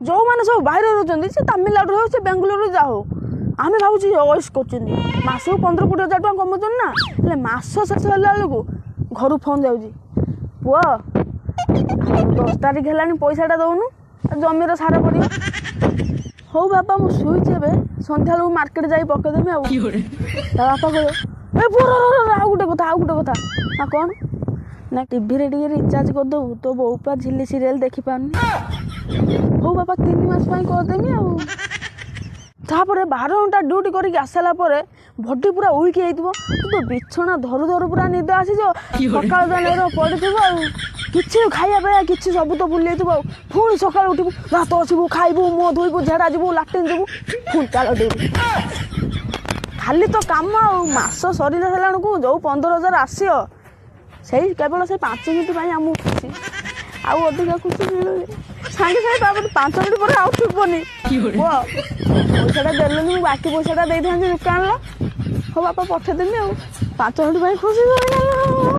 ଯେଉଁମାନେ ସବୁ ବାହାରେ ରହୁଛନ୍ତି ସେ ତାମିଲନାଡୁ ହଉ ସେ ବେଙ୍ଗଲୋରୁ ଯା ହଉ ଆମେ ଭାବୁଛୁ ଅଏସ୍ କରୁଛନ୍ତି ମାସକୁ 15-20 ହଜାର ଟଙ୍କା କମାଉଛନ୍ତି ନା ହେଲେ ମାସ ଶେଷ ହେଲା ବେଳକୁ ଘରୁ ଫୋନ୍ ଯାଉଛି ପୁଅ 10 ତାରିଖ ହେଲାଣି ପଇସାଟା ଦେଉନୁ ଜମିର ସାର ପଡ଼ିବ। ହଉ ବାପା ମୁଁ ଶୋଇଛି ଏବେ ସନ୍ଧ୍ୟାବେଳକୁ ମାର୍କେଟ ଯାଇ ପକେଇଦେବି ଆଉ। ତା ବାପା କହିବ ଏ ପୁଅ ଆଉ ଗୋଟେ କଥା ନା କ'ଣ ନା ଟିଭିରେ ଟିକେ ରିଚାର୍ଜ କରିଦେବୁ ତୋ ବୋଉ ପା ଝିଲି ସିରିଏଲ ଦେଖିପାରୁନି। ହଉ ବାପା 3 ମାସ ପାଇଁ କରିଦେମି ଆଉ। ତାପରେ 12 ଘଣ୍ଟା ଡ୍ୟୁଟି କରିକି ଆସିଲା ପରେ ବଡି ପୁରା ଉଇକ୍ ହେଇଥିବ ତୁ ବିଛଣା ଧରୁ ଧରୁ ପୁରା ନିଦ ଆସିଯିବ ସକାଳ ଦିନରେ ପଡ଼ିଥିବ ଆଉ କିଛି ଖାଇବା ପିଇବା କିଛି ସବୁ ତ ଭୁଲି ଯାଇଥିବ ଆଉ ପୁଣି ସକାଳୁ ଉଠିବୁ ଭାତ ଆସିବୁ ଖାଇବୁ ମୁହଁ ଧୋଇବୁ ଝାଡ଼ା ଯିବୁ ଲାଟ୍ରିନ୍ ଯିବୁ ପୁଣି ଚାଲ ଡ୍ୟୁଟି ଖାଲି ତ କାମ ଆଉ। ମାସ ସରିଲା ହେଲାବେଳକୁ ଯେଉଁ 15,000 ଆସିବ ସେଇ କେବଳ ସେ 5 ମିନିଟ୍ ପାଇଁ ଆମକୁ ଖୁସି ଆଉ ଅଧିକା ଖୁସି ମିଳୁନି ସାଙ୍ଗେ ତାପରେ 5 ମିନିଟ୍ ପରେ ଆଉ ଥିବନି ପୁଅ ପଇସାଟା ଦେଲୁନି ମୁଁ ବାକି ପଇସାଟା ଦେଇଥାନ୍ତି ଦୋକାନର। ହଉ ବାପା ପଠେଇଦେବି ଆଉ 5 ମିନିଟ୍ ପାଇଁ ଖୁସି